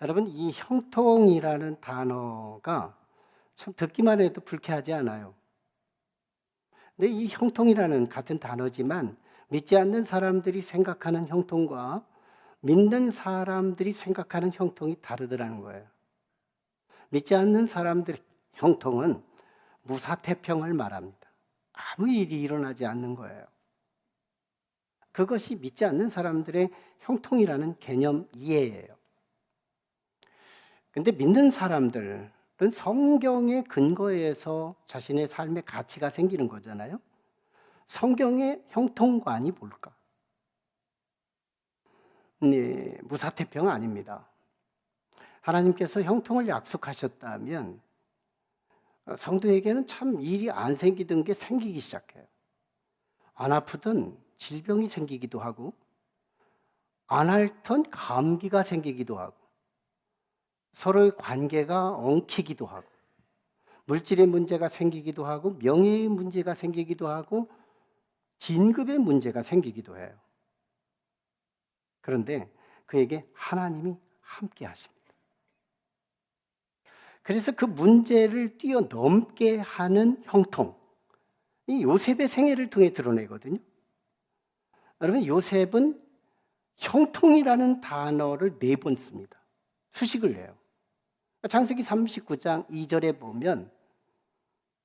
여러분, 이 형통이라는 단어가 참 듣기만 해도 불쾌하지 않아요. 근데 이 형통이라는 같은 단어지만 믿지 않는 사람들이 생각하는 형통과 믿는 사람들이 생각하는 형통이 다르더라는 거예요. 믿지 않는 사람들의 형통은 무사태평을 말합니다. 아무 일이 일어나지 않는 거예요. 그것이 믿지 않는 사람들의 형통이라는 개념 이해예요. 근데 믿는 사람들은 성경의 근거에서 자신의 삶의 가치가 생기는 거잖아요. 성경의 형통관이 뭘까? 네, 무사태평 아닙니다. 하나님께서 형통을 약속하셨다면 성도에게는 참 일이 안 생기던 게 생기기 시작해요. 안 아프던 질병이 생기기도 하고 안 앓던 감기가 생기기도 하고 서로의 관계가 엉키기도 하고 물질의 문제가 생기기도 하고 명예의 문제가 생기기도 하고 진급의 문제가 생기기도 해요. 그런데 그에게 하나님이 함께 하십니다. 그래서 그 문제를 뛰어넘게 하는 형통, 이 요셉의 생애를 통해 드러내거든요. 여러분, 요셉은 형통이라는 단어를 4번 씁니다. 수식을 해요. 창세기 39장 2절에 보면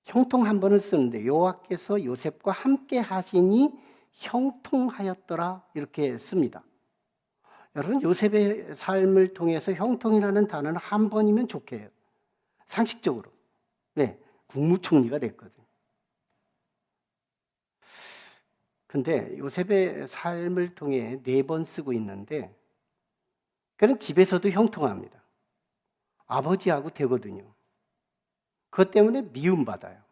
형통 한 번을 쓰는데 여호와께서 요셉과 함께 하시니 형통하였더라 이렇게 씁니다. 여러분, 요셉의 삶을 통해서 형통이라는 단어는 한 번이면 좋게 해요. 상식적으로. 네, 국무총리가 됐거든요. 근데 요셉의 삶을 통해 4번 쓰고 있는데 그는 집에서도 형통합니다. 아버지하고 되거든요. 그것 때문에 미움받아요.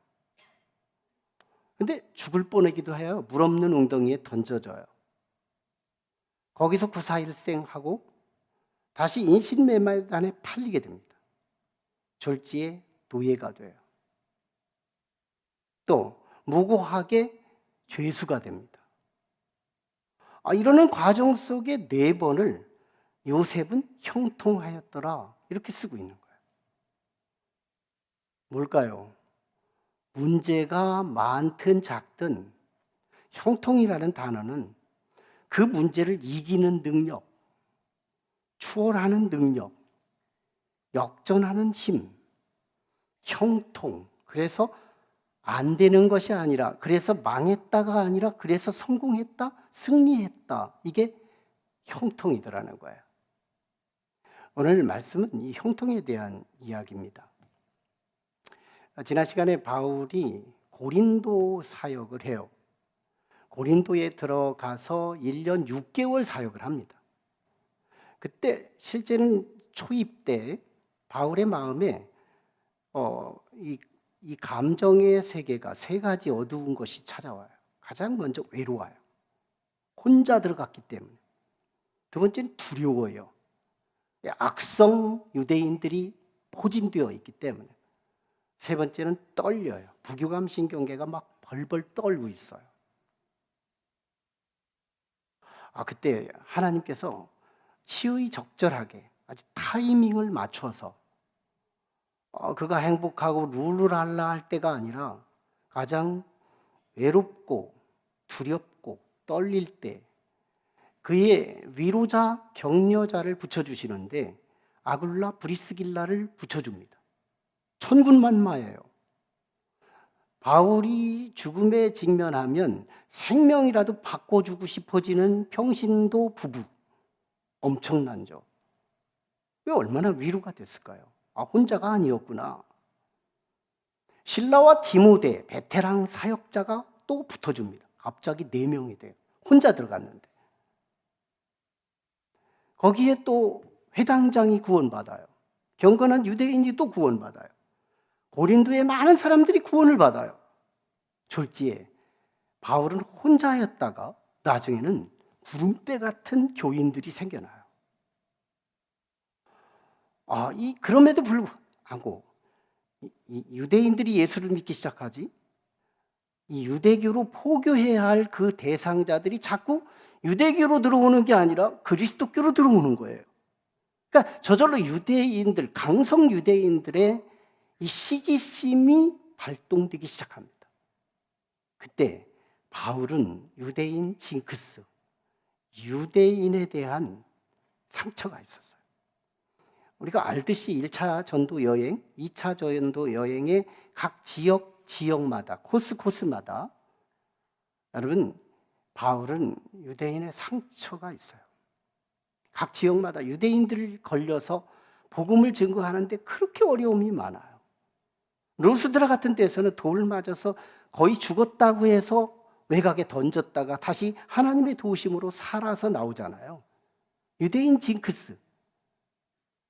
근데 죽을 뻔하기도 해요. 물 없는 웅덩이에 던져져요. 거기서 구사일생하고 다시 인신매매단에 팔리게 됩니다. 졸지에 노예가 돼요. 또 무고하게 죄수가 됩니다. 이러는 과정 속에 4번을 요셉은 형통하였더라 이렇게 쓰고 있는 거예요. 뭘까요? 문제가 많든 작든 형통이라는 단어는 그 문제를 이기는 능력, 추월하는 능력, 역전하는 힘, 형통. 그래서 안 되는 것이 아니라, 그래서 망했다가 아니라, 그래서 성공했다, 승리했다. 이게 형통이더라는 거예요. 오늘 말씀은 이 형통에 대한 이야기입니다. 지난 시간에 바울이 고린도 사역을 해요. 고린도에 들어가서 1년 6개월 사역을 합니다. 그때 실제는 초입 때 바울의 마음에 이 감정의 세계가 3가지 어두운 것이 찾아와요. 가장 먼저 외로워요. 혼자 들어갔기 때문에. 2번째는 두려워요. 악성 유대인들이 포진되어 있기 때문에. 3번째는 떨려요. 부교감 신경계가 막 벌벌 떨고 있어요. 그때 하나님께서 시의적절하게 아주 타이밍을 맞춰서 그가 행복하고 룰루랄라 할 때가 아니라 가장 외롭고 두렵고 떨릴 때 그의 위로자, 격려자를 붙여주시는데 아굴라 브리스길라를 붙여줍니다. 천군만마예요. 바울이 죽음에 직면하면 생명이라도 바꿔주고 싶어지는 평신도 부부. 엄청난죠. 왜 얼마나 위로가 됐을까요? 혼자가 아니었구나. 실라와 디모데, 베테랑 사역자가 또 붙어줍니다. 갑자기 4명이 돼요. 혼자 들어갔는데. 거기에 또 회당장이 구원받아요. 경건한 유대인이 또 구원받아요. 고린도에 많은 사람들이 구원을 받아요. 졸지에 바울은 혼자였다가 나중에는 구름대 같은 교인들이 생겨나요. 그럼에도 불구하고 이 유대인들이 예수를 믿기 시작하지, 이 유대교로 포교해야 할 그 대상자들이 자꾸 유대교로 들어오는 게 아니라 그리스도교로 들어오는 거예요. 그러니까 저절로 유대인들, 강성 유대인들의 이 시기심이 발동되기 시작합니다. 그때 바울은 유대인 징크스, 유대인에 대한 상처가 있었어요. 우리가 알듯이 1차 전도 여행, 2차 전도 여행의 각 지역마다, 코스마다 여러분, 바울은 유대인의 상처가 있어요. 각 지역마다 유대인들이 걸려서 복음을 증거하는데 그렇게 어려움이 많아요. 루스드라 같은 데서는 돌 맞아서 거의 죽었다고 해서 외곽에 던졌다가 다시 하나님의 도우심으로 살아서 나오잖아요. 유대인 징크스,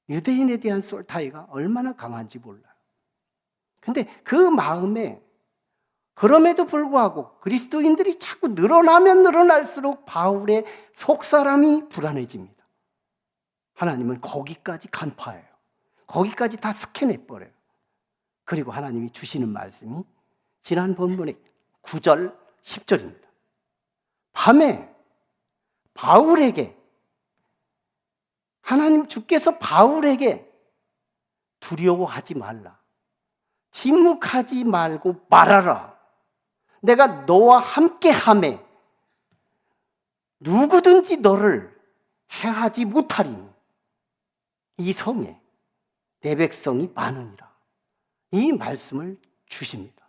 유대인에 대한 솔타이가 얼마나 강한지 몰라요. 근데 그 마음에 그럼에도 불구하고 그리스도인들이 자꾸 늘어나면 늘어날수록 바울의 속사람이 불안해집니다. 하나님은 거기까지 간파해요. 거기까지 다 스캔해버려요. 그리고 하나님이 주시는 말씀이 지난 본문의 9절, 10절입니다. 밤에 바울에게, 하나님 주께서 바울에게 두려워하지 말라, 침묵하지 말고 말하라. 내가 너와 함께하매 누구든지 너를 해하지 못하리니 이 성에 내 백성이 많으니라. 이 말씀을 주십니다.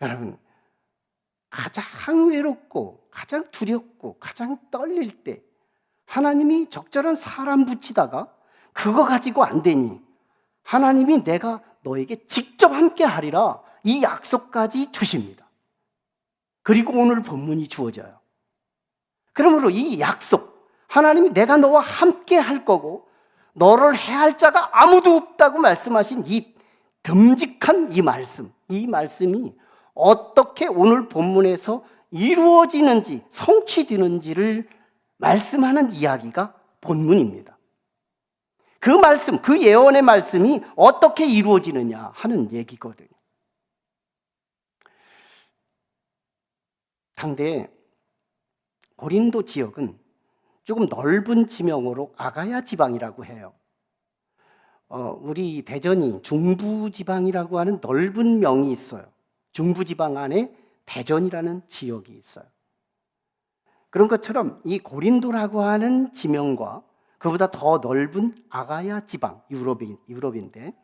여러분, 가장 외롭고 가장 두렵고 가장 떨릴 때 하나님이 적절한 사람 붙이다가 그거 가지고 안 되니 하나님이 내가 너에게 직접 함께 하리라, 이 약속까지 주십니다. 그리고 오늘 본문이 주어져요. 그러므로 이 약속, 하나님이 내가 너와 함께 할 거고 너를 해할 자가 아무도 없다고 말씀하신 이 듬직한 이 말씀이 어떻게 오늘 본문에서 이루어지는지, 성취되는지를 말씀하는 이야기가 본문입니다. 그 말씀, 그 예언의 말씀이 어떻게 이루어지느냐 하는 얘기거든요. 당대 고린도 지역은 조금 넓은 지명으로 아가야 지방이라고 해요. 우리 대전이 중부지방이라고 하는 넓은 명이 있어요. 중부지방 안에 대전이라는 지역이 있어요. 그런 것처럼 이 고린도라고 하는 지명과 그보다 더 넓은 아가야 지방, 유럽인데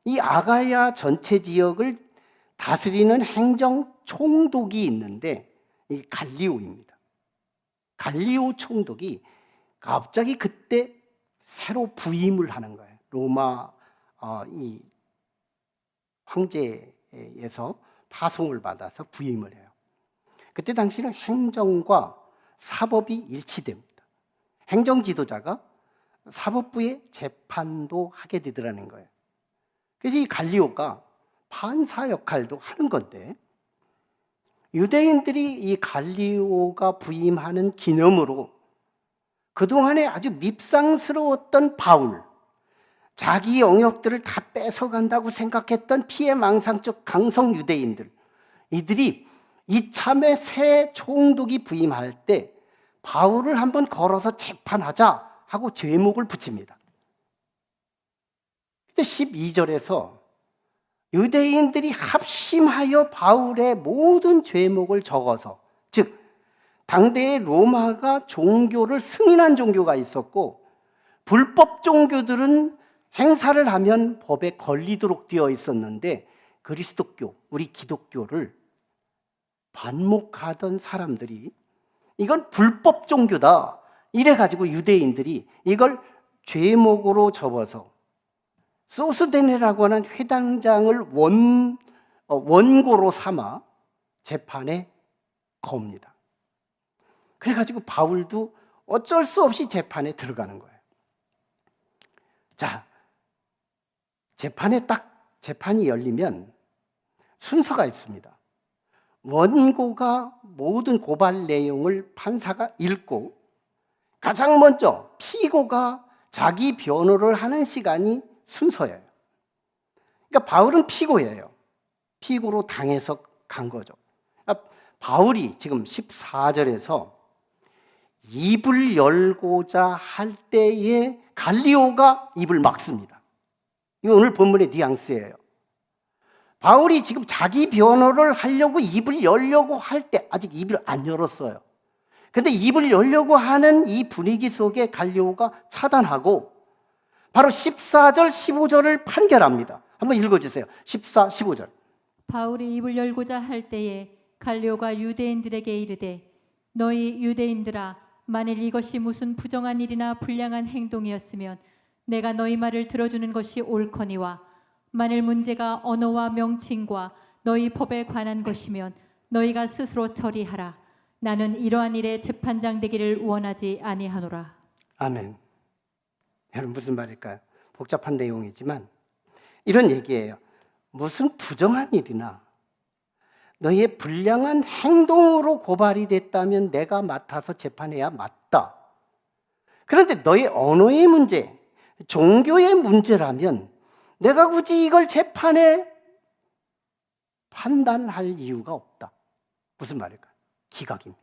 이 아가야 전체 지역을 다스리는 행정 총독이 있는데 이 갈리오입니다. 갈리오 총독이 갑자기 그때 새로 부임을 하는 거예요. 로마 이 황제에서 파송을 받아서 부임을 해요. 그때 당시는 행정과 사법이 일치됩니다. 행정 지도자가 사법부의 재판도 하게 되더라는 거예요. 그래서 이 갈리오가 판사 역할도 하는 건데, 유대인들이 이 갈리오가 부임하는 기념으로 그동안에 아주 밉상스러웠던 바울, 자기 영역들을 다 뺏어간다고 생각했던 피해망상적 강성 유대인들, 이들이 이참에 새 총독이 부임할 때 바울을 한번 걸어서 재판하자 하고 제목을 붙입니다. 근데 12절에서 유대인들이 합심하여 바울의 모든 죄목을 적어서, 즉 당대의 로마가 종교를 승인한 종교가 있었고 불법 종교들은 행사를 하면 법에 걸리도록 되어 있었는데 그리스도교, 우리 기독교를 반목하던 사람들이 이건 불법 종교다 이래가지고 유대인들이 이걸 죄목으로 접어서 소스데네라고 하는 회당장을 원고로 삼아 재판에 겁니다. 그래가지고 바울도 어쩔 수 없이 재판에 들어가는 거예요. 자, 재판이 열리면 순서가 있습니다. 원고가 모든 고발 내용을 판사가 읽고 가장 먼저 피고가 자기 변호를 하는 시간이 순서예요. 그러니까 바울은 피고예요. 피고로 당해서 간 거죠. 바울이 지금 14절에서 입을 열고자 할 때에 갈리오가 입을 막습니다. 이거 오늘 본문의 뉘앙스예요. 바울이 지금 자기 변호를 하려고 입을 열려고 할 때 아직 입을 안 열었어요. 근데 입을 열려고 하는 이 분위기 속에 갈리오가 차단하고 바로 14절, 15절을 판결합니다. 한번 읽어주세요. 14, 15절. 바울이 입을 열고자 할 때에 갈리오가 유대인들에게 이르되 너희 유대인들아 만일 이것이 무슨 부정한 일이나 불량한 행동이었으면 내가 너희 말을 들어주는 것이 옳거니와 만일 문제가 언어와 명칭과 너희 법에 관한 것이면 너희가 스스로 처리하라. 나는 이러한 일에 재판장 되기를 원하지 아니하노라. 아멘. 여러분 무슨 말일까요? 복잡한 내용이지만 이런 얘기예요. 무슨 부정한 일이나 너희의 불량한 행동으로 고발이 됐다면 내가 맡아서 재판해야 맞다. 그런데 너희 언어의 문제, 종교의 문제라면 내가 굳이 이걸 재판에 판단할 이유가 없다. 무슨 말일까요? 기각입니다.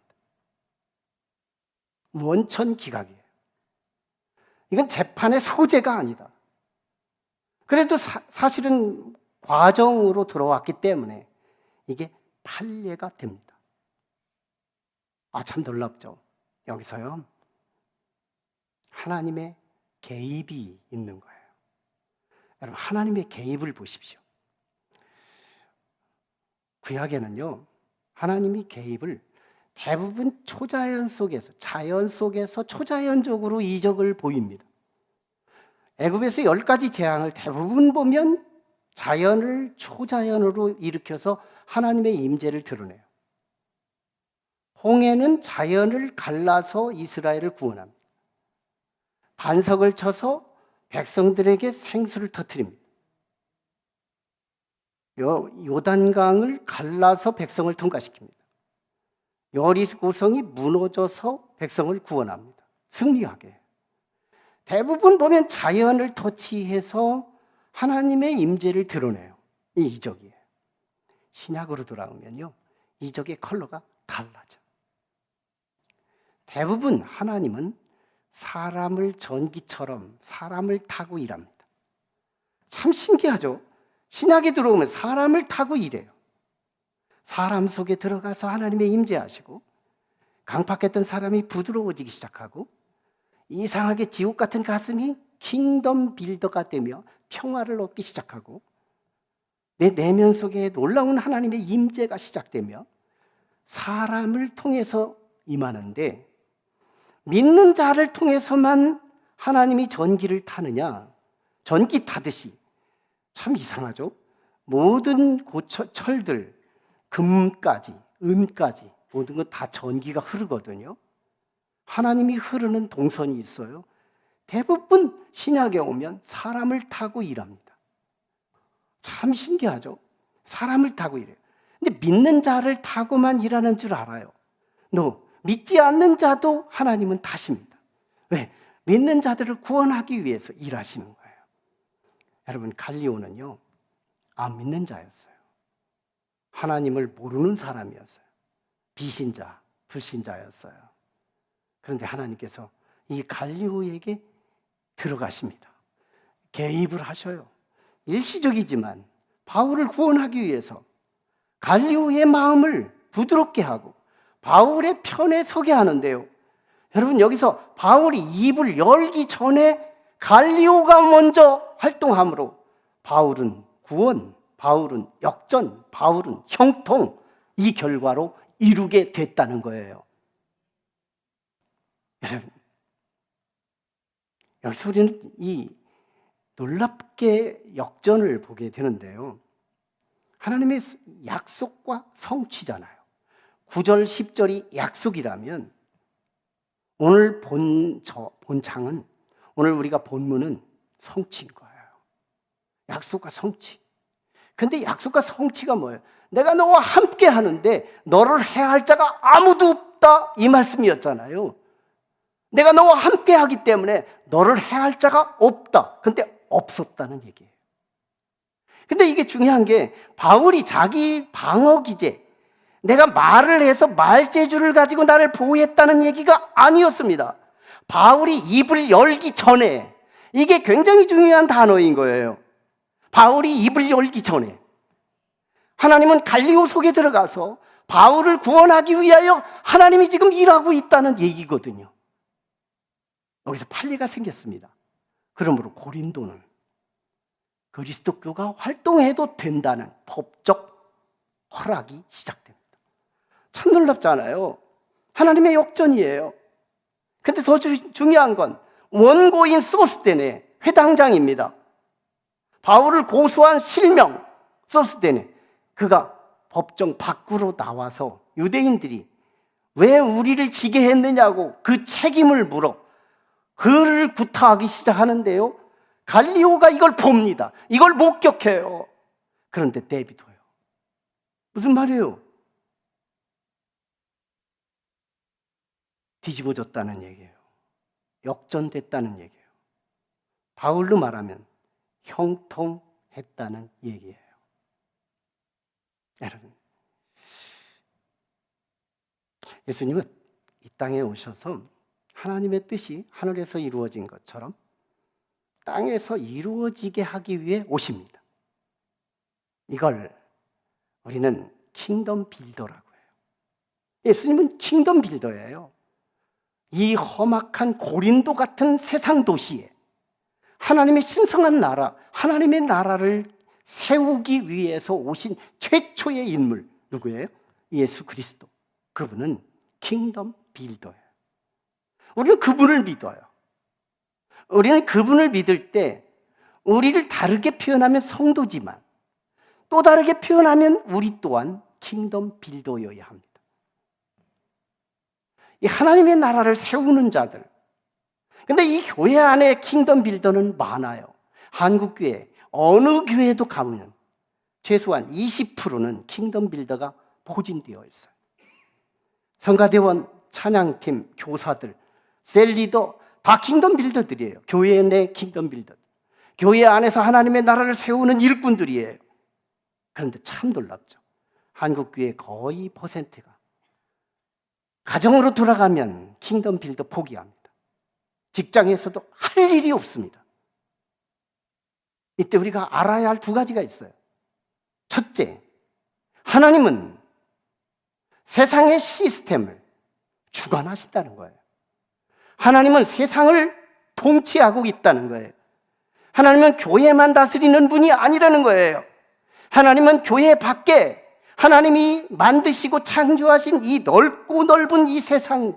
원천 기각이에요. 이건 재판의 소재가 아니다. 그래도 사실은 과정으로 들어왔기 때문에 이게 판례가 됩니다. 참 놀랍죠. 여기서요 하나님의 개입이 있는 거예요. 여러분 하나님의 개입을 보십시오. 구약에는요 하나님이 개입을 대부분 초자연 속에서, 자연 속에서 초자연적으로 이적을 보입니다. 애굽에서 10가지 재앙을 대부분 보면 자연을 초자연으로 일으켜서 하나님의 임재를 드러내요. 홍해는 자연을 갈라서 이스라엘을 구원합니다. 반석을 쳐서 백성들에게 생수를 터뜨립니다. 요단강을 갈라서 백성을 통과시킵니다. 여리고성이 무너져서 백성을 구원합니다. 승리하게. 대부분 보면 자연을 터치해서 하나님의 임재를 드러내요. 이 이적이에요. 신약으로 돌아오면요 이적의 컬러가 달라져. 대부분 하나님은 사람을 전기처럼 사람을 타고 일합니다. 참 신기하죠. 신약에 들어오면 사람을 타고 일해요. 사람 속에 들어가서 하나님의 임재하시고 강팍했던 사람이 부드러워지기 시작하고 이상하게 지옥 같은 가슴이 킹덤 빌더가 되며 평화를 얻기 시작하고 내 내면 속에 놀라운 하나님의 임재가 시작되며 사람을 통해서 임하는데 믿는 자를 통해서만 하나님이 전기를 타느냐? 전기 타듯이. 참 이상하죠? 모든 철들, 금까지, 은까지 모든 것 다 전기가 흐르거든요. 하나님이 흐르는 동선이 있어요. 대부분 신약에 오면 사람을 타고 일합니다. 참 신기하죠? 사람을 타고 일해요. 근데 믿는 자를 타고만 일하는 줄 알아요. 믿지 않는 자도 하나님은 타십니다. 왜? 믿는 자들을 구원하기 위해서 일하시는 거예요. 여러분 갈리오는요 안 믿는 자였어요. 하나님을 모르는 사람이었어요. 비신자, 불신자였어요. 그런데 하나님께서 이 갈리오에게 들어가십니다. 개입을 하셔요. 일시적이지만 바울을 구원하기 위해서 갈리오의 마음을 부드럽게 하고 바울의 편에 서게 하는데요. 여러분 여기서 바울이 입을 열기 전에 갈리오가 먼저 활동함으로 바울은 구원, 바울은 역전, 바울은 형통, 이 결과로 이루게 됐다는 거예요. 여러분 여기서 우리는 이 놀랍게 역전을 보게 되는데요. 하나님의 약속과 성취잖아요. 9절, 10절이 약속이라면 오늘 본장은 오늘 우리가 본문은 성취인 거예요. 약속과 성취. 근데 약속과 성취가 뭐예요? 내가 너와 함께 하는데 너를 해할 자가 아무도 없다 이 말씀이었잖아요. 내가 너와 함께 하기 때문에 너를 해할 자가 없다. 근데 없었다는 얘기예요. 근데 이게 중요한 게 바울이 자기 방어 기제, 내가 말을 해서 말재주를 가지고 나를 보호했다는 얘기가 아니었습니다. 바울이 입을 열기 전에, 이게 굉장히 중요한 단어인 거예요. 바울이 입을 열기 전에 하나님은 갈리오 속에 들어가서 바울을 구원하기 위하여 하나님이 지금 일하고 있다는 얘기거든요. 여기서 판례가 생겼습니다. 그러므로 고린도는 그리스도교가 활동해도 된다는 법적 허락이 시작됩니다. 참 놀랍잖아요. 하나님의 역전이에요. 근데 더 중요한 건 원고인 소스테네, 회당장입니다. 바울을 고소한 실명 소스테네, 그가 법정 밖으로 나와서 유대인들이 왜 우리를 지게 했느냐고 그 책임을 물어 그를 구타하기 시작하는데요, 갈리오가 이걸 봅니다. 이걸 목격해요. 그런데 내비둬요. 무슨 말이에요? 뒤집어졌다는 얘기예요. 역전됐다는 얘기예요. 바울로 말하면 형통했다는 얘기예요. 여러분, 예수님은 이 땅에 오셔서 하나님의 뜻이 하늘에서 이루어진 것처럼 땅에서 이루어지게 하기 위해 오십니다. 이걸 우리는 킹덤 빌더라고 해요. 예수님은 킹덤 빌더예요. 이 험악한 고린도 같은 세상 도시에 하나님의 신성한 나라, 하나님의 나라를 세우기 위해서 오신 최초의 인물 누구예요? 예수 그리스도. 그분은 킹덤 빌더예요. 우리는 그분을 믿어요. 우리는 그분을 믿을 때 우리를 다르게 표현하면 성도지만 또 다르게 표현하면 우리 또한 킹덤 빌더여야 합니다. 이 하나님의 나라를 세우는 자들. 근데 이 교회 안에 킹덤 빌더는 많아요. 한국교회 어느 교회도 가면 최소한 20%는 킹덤 빌더가 포진되어 있어요. 성가대원, 찬양팀, 교사들, 셀리더 다 킹덤 빌더들이에요. 교회 내 킹덤 빌더. 교회 안에서 하나님의 나라를 세우는 일꾼들이에요. 그런데 참 놀랍죠. 한국교회 거의 퍼센트가 가정으로 돌아가면 킹덤 빌더 포기합니다. 직장에서도 할 일이 없습니다. 이때 우리가 알아야 할 두 가지가 있어요. 첫째, 하나님은 세상의 시스템을 주관하신다는 거예요. 하나님은 세상을 통치하고 있다는 거예요. 하나님은 교회만 다스리는 분이 아니라는 거예요. 하나님은 교회 밖에 하나님이 만드시고 창조하신 이 넓고 넓은 이 세상,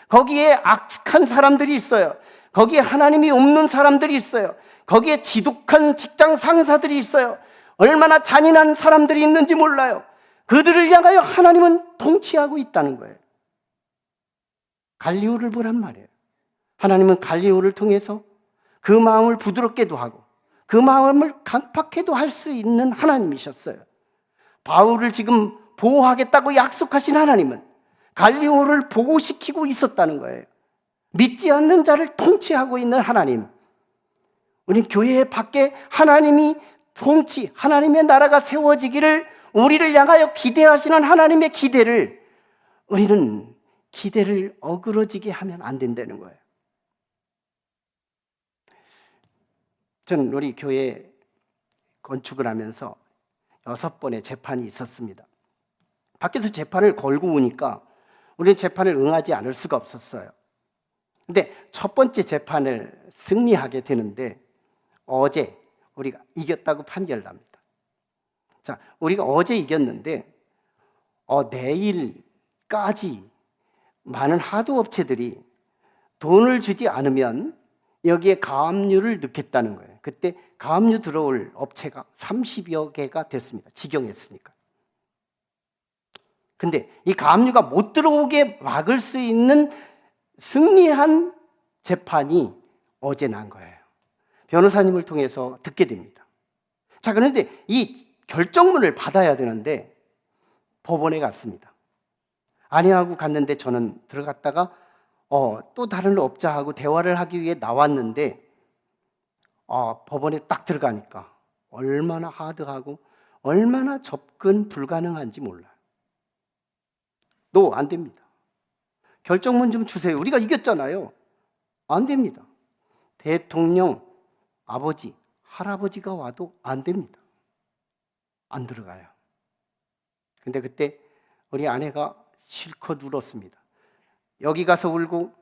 거기에 악한 사람들이 있어요. 거기에 하나님이 없는 사람들이 있어요. 거기에 지독한 직장 상사들이 있어요. 얼마나 잔인한 사람들이 있는지 몰라요. 그들을 향하여 하나님은 통치하고 있다는 거예요. 갈리오를 보란 말이에요. 하나님은 갈리오를 통해서 그 마음을 부드럽게도 하고 그 마음을 강팍해도 할 수 있는 하나님이셨어요. 바울을 지금 보호하겠다고 약속하신 하나님은 갈리오를 보호시키고 있었다는 거예요. 믿지 않는 자를 통치하고 있는 하나님. 우리 교회 밖에 하나님이 통치, 하나님의 나라가 세워지기를 우리를 향하여 기대하시는 하나님의 기대를 우리는 기대를 어그러지게 하면 안 된다는 거예요. 저는 우리 교회 건축을 하면서 6번의 재판이 있었습니다. 밖에서 재판을 걸고 오니까 우리는 재판을 응하지 않을 수가 없었어요. 근데 첫 번째 재판을 승리하게 되는데 어제 우리가 이겼다고 판결납니다. 자, 우리가 어제 이겼는데 내일까지 많은 하도업체들이 돈을 주지 않으면 여기에 가압류를 넣겠다는 거예요. 그때 가압류 들어올 업체가 30여 개가 됐습니다. 직영했으니까. 근데 이 가압류가 못 들어오게 막을 수 있는 승리한 재판이 어제 난 거예요. 변호사님을 통해서 듣게 됩니다. 자, 그런데 이 결정문을 받아야 되는데 법원에 갔습니다. 아니하고 갔는데 저는 들어갔다가 또 다른 업자하고 대화를 하기 위해 나왔는데 법원에 딱 들어가니까 얼마나 하드하고 얼마나 접근 불가능한지 몰라요. 노, 안 됩니다. 결정문 좀 주세요. 우리가 이겼잖아요. 안 됩니다. 대통령, 아버지, 할아버지가 와도 안 됩니다. 안 들어가요. 근데 그때 우리 아내가 실컷 울었습니다. 여기 가서 울고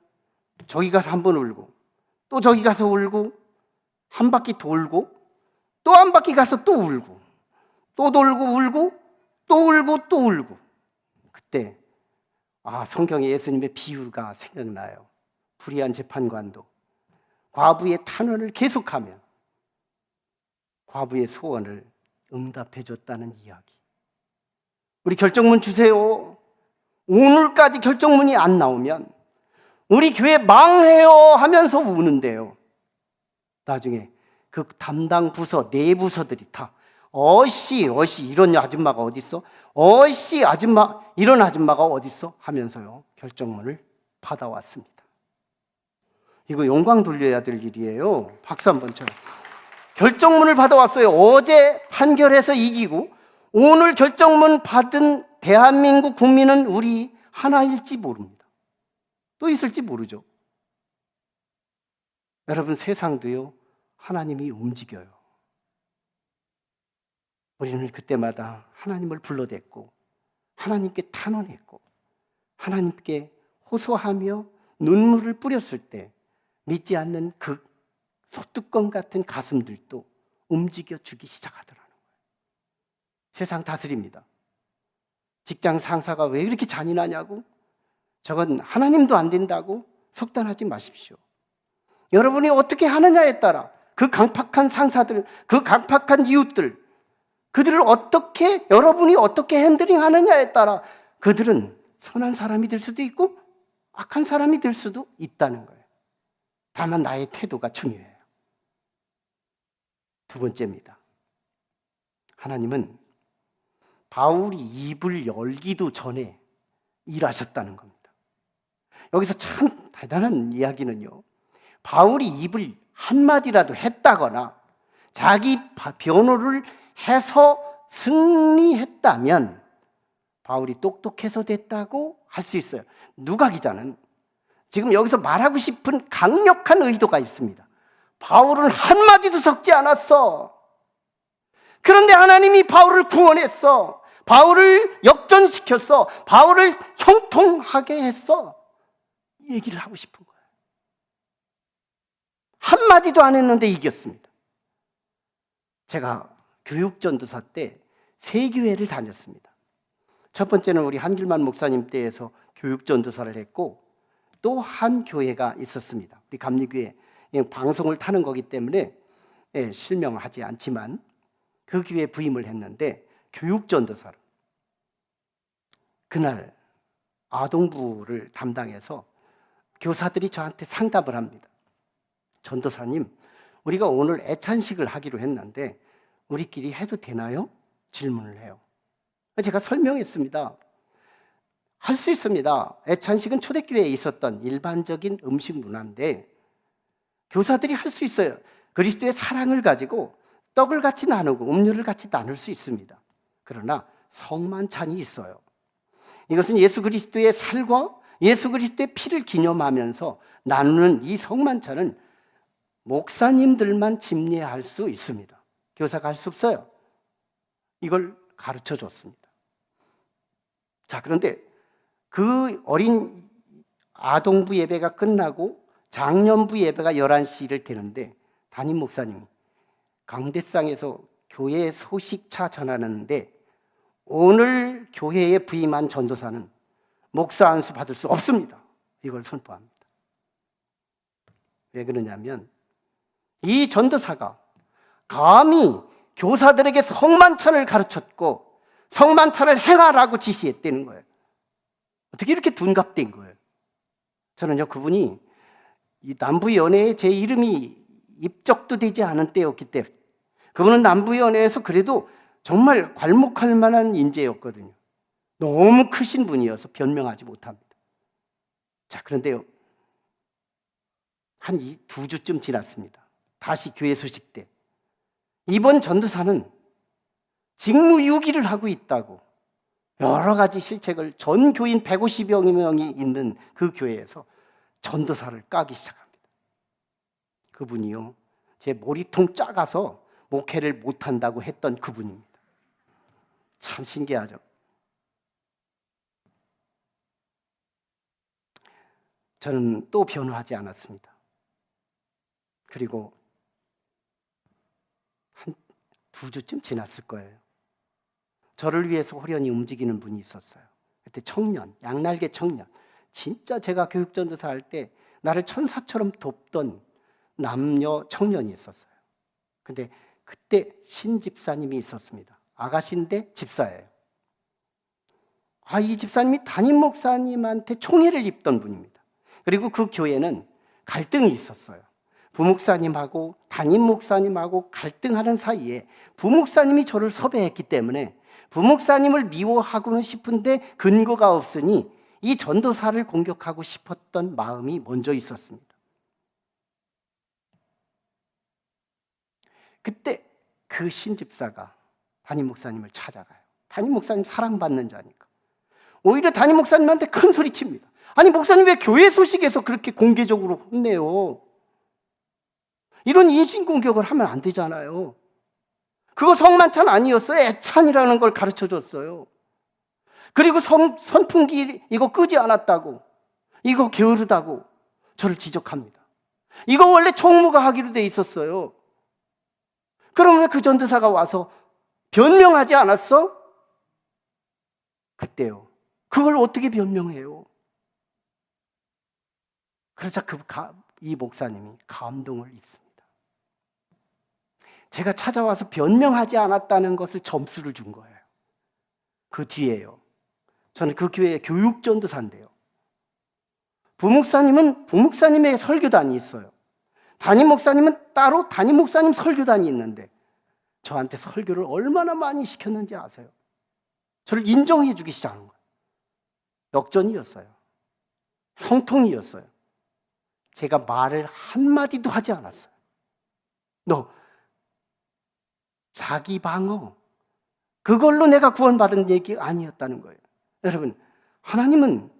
저기 가서 한 번 울고 또 저기 가서 울고 한 바퀴 돌고 또 한 바퀴 가서 또 울고 또 돌고 울고 또 울고 또 울고. 그때 성경에 예수님의 비유가 생각나요. 불의한 재판관도 과부의 탄원을 계속하면 과부의 소원을 응답해 줬다는 이야기. 우리 결정문 주세요. 오늘까지 결정문이 안 나오면 우리 교회 망해요 하면서 우는데요. 나중에 그 담당 부서, 네 부서들이 다 어씨 이런 아줌마가 어딨어? 어씨 아줌마 이런 아줌마가 어딨어? 하면서요 결정문을 받아왔습니다. 이거 영광 돌려야 될 일이에요. 박수 한번 쳐요. 결정문을 받아왔어요. 어제 판결해서 이기고 오늘 결정문 받은 대한민국 국민은 우리 하나일지 모릅니다. 또 있을지 모르죠. 여러분, 세상도요 하나님이 움직여요. 우리는 그때마다 하나님을 불러댔고 하나님께 탄원했고 하나님께 호소하며 눈물을 뿌렸을 때 믿지 않는 그 소뚜껑 같은 가슴들도 움직여주기 시작하더라는 거예요. 세상 다스립니다. 직장 상사가 왜 이렇게 잔인하냐고, 저건 하나님도 안 된다고 속단하지 마십시오. 여러분이 어떻게 하느냐에 따라 그 강팍한 상사들, 그 강팍한 이웃들, 그들을 어떻게, 여러분이 어떻게 핸들링 하느냐에 따라 그들은 선한 사람이 될 수도 있고 악한 사람이 될 수도 있다는 거예요. 다만 나의 태도가 중요해요. 두 번째입니다. 하나님은 바울이 입을 열기도 전에 일하셨다는 겁니다. 여기서 참 대단한 이야기는요, 바울이 입을 한마디라도 했다거나 자기 변호를 해서 승리했다면 바울이 똑똑해서 됐다고 할 수 있어요. 누가 기자는 지금 여기서 말하고 싶은 강력한 의도가 있습니다. 바울은 한마디도 섞지 않았어. 그런데 하나님이 바울을 구원했어. 바울을 역전시켰어. 바울을 형통하게 했어. 이 얘기를 하고 싶은 거예요. 한마디도 안 했는데 이겼습니다. 제가 교육전도사 때 세 교회를 다녔습니다. 첫 번째는 우리 한길만 목사님 때에서 교육전도사를 했고, 또 한 교회가 있었습니다. 우리 감리교회, 방송을 타는 거기 때문에 실명하지 않지만 그 교회에 부임을 했는데 교육전도사로. 그날 아동부를 담당해서 교사들이 저한테 상담을 합니다. 전도사님, 우리가 오늘 애찬식을 하기로 했는데 우리끼리 해도 되나요? 질문을 해요. 제가 설명했습니다. 할 수 있습니다. 애찬식은 초대교회에 있었던 일반적인 음식 문화인데 교사들이 할 수 있어요. 그리스도의 사랑을 가지고 떡을 같이 나누고 음료를 같이 나눌 수 있습니다. 그러나 성만찬이 있어요. 이것은 예수 그리스도의 살과 예수 그리스도의 피를 기념하면서 나누는 이 성만찬은 목사님들만 집례할 수 있습니다. 교사가 할 수 없어요. 이걸 가르쳐 줬습니다. 자, 그런데 그 어린 아동부 예배가 끝나고 장년부 예배가 11시를 되는데 담임 목사님이 강대상에서 교회 소식차 전하는데 오늘 교회에 부임한 전도사는 목사 안수 받을 수 없습니다. 이걸 선포합니다. 왜 그러냐면 이 전도사가 감히 교사들에게 성만찬을 가르쳤고 성만찬을 행하라고 지시했다는 거예요. 어떻게 이렇게 둔갑된 거예요? 저는요, 그분이 이 남부연회에 제 이름이 입적도 되지 않은 때였기 때문에, 그분은 남부연회에서 그래도 정말 괄목할 만한 인재였거든요. 너무 크신 분이어서 변명하지 못합니다. 자, 그런데요, 한 2주쯤 지났습니다. 다시 교회 소식 때 이번 전도사는 직무유기를 하고 있다고 여러 가지 실책을 전 교인 150여 명이 있는 그 교회에서 전도사를 까기 시작합니다. 그분이요, 제 머리통 작아서 목회를 못한다고 했던 그분입니다. 참 신기하죠. 저는 또 변호하지 않았습니다. 그리고 한 2주쯤 지났을 거예요. 저를 위해서 호련히 움직이는 분이 있었어요. 그때 청년, 양날개 청년, 진짜 제가 교육전도사 할 때 나를 천사처럼 돕던 남녀 청년이 있었어요. 근데 그때 신 집사님이 있었습니다. 아가씨인데 집사예요. 이 집사님이 담임 목사님한테 총애를 입던 분입니다. 그리고 그 교회는 갈등이 있었어요. 부목사님하고 담임 목사님하고 갈등하는 사이에 부목사님이 저를 섭외했기 때문에 부목사님을 미워하고는 싶은데 근거가 없으니 이 전도사를 공격하고 싶었던 마음이 먼저 있었습니다. 그때 그 신집사가 담임 목사님을 찾아가요. 담임 목사님 사랑받는 자니까. 오히려 담임 목사님한테 큰 소리 칩니다. 아니, 목사님 왜 교회 소식에서 그렇게 공개적으로 혼내요? 이런 인신공격을 하면 안 되잖아요. 그거 성만찬 아니었어요. 애찬이라는 걸 가르쳐 줬어요. 그리고 선풍기 이거 끄지 않았다고, 이거 게으르다고 저를 지적합니다. 이거 원래 총무가 하기로 돼 있었어요. 그럼 왜 그 전도사가 와서 변명하지 않았어? 그때요. 그걸 어떻게 변명해요? 그러자 이 목사님이 감동을 입습니다. 제가 찾아와서 변명하지 않았다는 것을 점수를 준 거예요. 그 뒤에요. 저는 그 교회의 교육전도사인데요. 부목사님은 부목사님의 설교단이 있어요. 담임 목사님은 따로 담임 목사님 설교단이 있는데 저한테 설교를 얼마나 많이 시켰는지 아세요? 저를 인정해 주기 시작한 거예요. 역전이었어요. 형통이었어요. 제가 말을 한마디도 하지 않았어요. 너 자기 방어, 그걸로 내가 구원받은 얘기 아니었다는 거예요. 여러분, 하나님은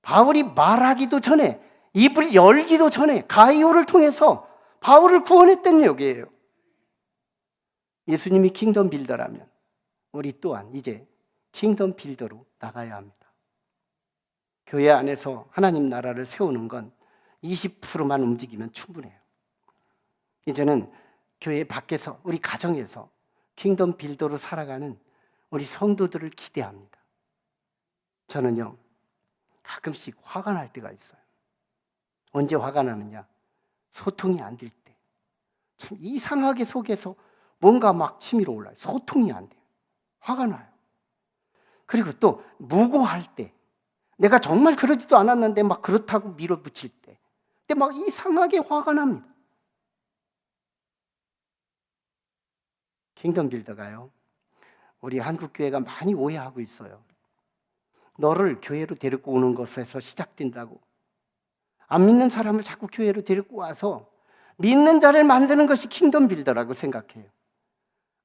바울이 말하기도 전에, 입을 열기도 전에 가이오를 통해서 바울을 구원했다는 얘기예요. 예수님이 킹덤 빌더라면 우리 또한 이제 킹덤 빌더로 나가야 합니다. 교회 안에서 하나님 나라를 세우는 건 20%만 움직이면 충분해요. 이제는 교회 밖에서, 우리 가정에서 킹덤 빌더로 살아가는 우리 성도들을 기대합니다. 저는요, 가끔씩 화가 날 때가 있어요. 언제 화가 나느냐? 소통이 안 될 때. 참 이상하게 속에서 뭔가 막 치밀어 올라요. 소통이 안 돼요. 화가 나요. 그리고 또 무고할 때, 내가 정말 그러지도 않았는데 막 그렇다고 밀어붙일 때, 그때 막 이상하게 화가 납니다. 킹덤 빌더가요, 우리 한국 교회가 많이 오해하고 있어요. 너를 교회로 데리고 오는 것에서 시작된다고. 안 믿는 사람을 자꾸 교회로 데리고 와서 믿는 자를 만드는 것이 킹덤 빌더라고 생각해요.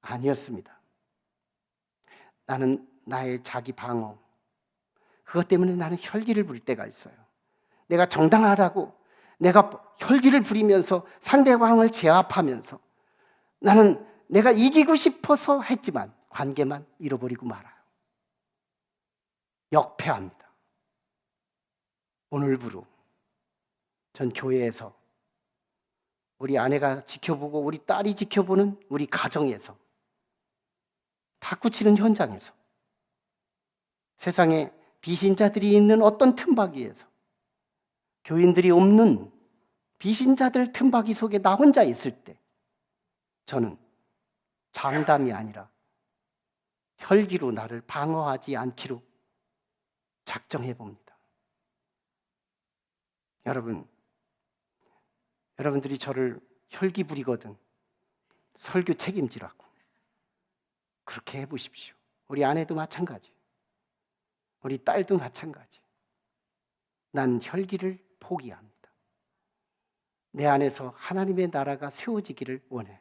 아니었습니다. 나는 나의 자기 방어, 그것 때문에 나는 혈기를 부릴 때가 있어요. 내가 정당하다고 내가 혈기를 부리면서 상대방을 제압하면서 나는 내가 이기고 싶어서 했지만 관계만 잃어버리고 말아요. 역패합니다. 오늘부로 전 교회에서, 우리 아내가 지켜보고 우리 딸이 지켜보는 우리 가정에서, 탁구치는 현장에서, 세상에 비신자들이 있는 어떤 틈바귀에서, 교인들이 없는 비신자들 틈바귀 속에 나 혼자 있을 때 저는 장담이 아니라 혈기로 나를 방어하지 않기로 작정해 봅니다. 여러분들이 저를 혈기 부리거든 설교 책임지라고 그렇게 해보십시오. 우리 아내도 마찬가지, 우리 딸도 마찬가지. 난 혈기를 포기합니다. 내 안에서 하나님의 나라가 세워지기를 원해요.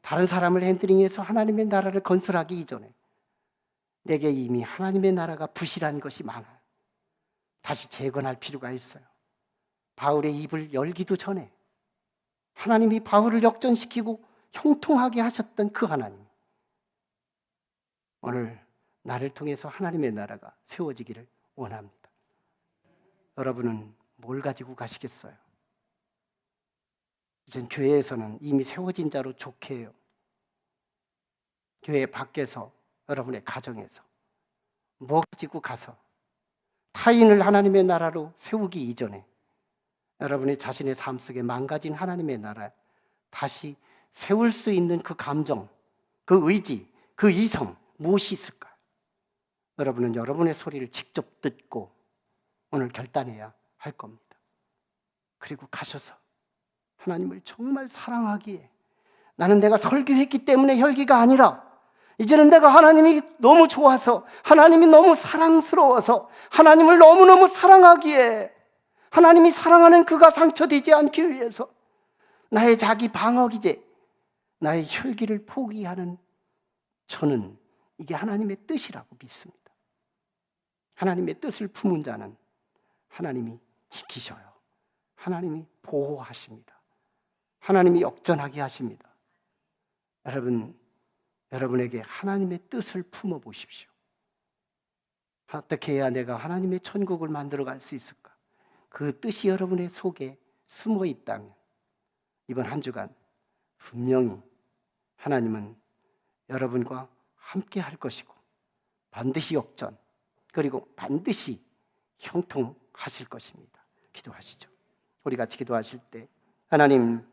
다른 사람을 핸들링해서 하나님의 나라를 건설하기 이전에 내게 이미 하나님의 나라가 부실한 것이 많아요. 다시 재건할 필요가 있어요. 바울의 입을 열기도 전에 하나님이 바울을 역전시키고 형통하게 하셨던 그 하나님, 오늘 나를 통해서 하나님의 나라가 세워지기를 원합니다. 여러분은 뭘 가지고 가시겠어요? 이젠 교회에서는 이미 세워진 자로 좋게 해요. 교회 밖에서, 여러분의 가정에서 뭐 가지고 가서 타인을 하나님의 나라로 세우기 이전에 여러분의 자신의 삶 속에 망가진 하나님의 나라 다시 세울 수 있는 그 감정, 그 의지, 그 이성 무엇이 있을까요? 여러분은 여러분의 소리를 직접 듣고 오늘 결단해야 할 겁니다. 그리고 가셔서 하나님을 정말 사랑하기에, 나는 내가 설교했기 때문에 혈기가 아니라 이제는 내가 하나님이 너무 좋아서, 하나님이 너무 사랑스러워서, 하나님을 너무너무 사랑하기에, 하나님이 사랑하는 그가 상처되지 않기 위해서 나의 자기 방어 기제, 나의 혈기를 포기하는 저는 이게 하나님의 뜻이라고 믿습니다. 하나님의 뜻을 품은 자는 하나님이 지키셔요. 하나님이 보호하십니다. 하나님이 역전하게 하십니다. 여러분에게 하나님의 뜻을 품어 보십시오. 어떻게 해야 내가 하나님의 천국을 만들어 갈 수 있을까? 그 뜻이 여러분의 속에 숨어 있다면 이번 한 주간 분명히 하나님은 여러분과 함께 할 것이고 반드시 역전, 그리고 반드시 형통하실 것입니다. 기도하시죠. 우리 같이 기도하실 때, 하나님,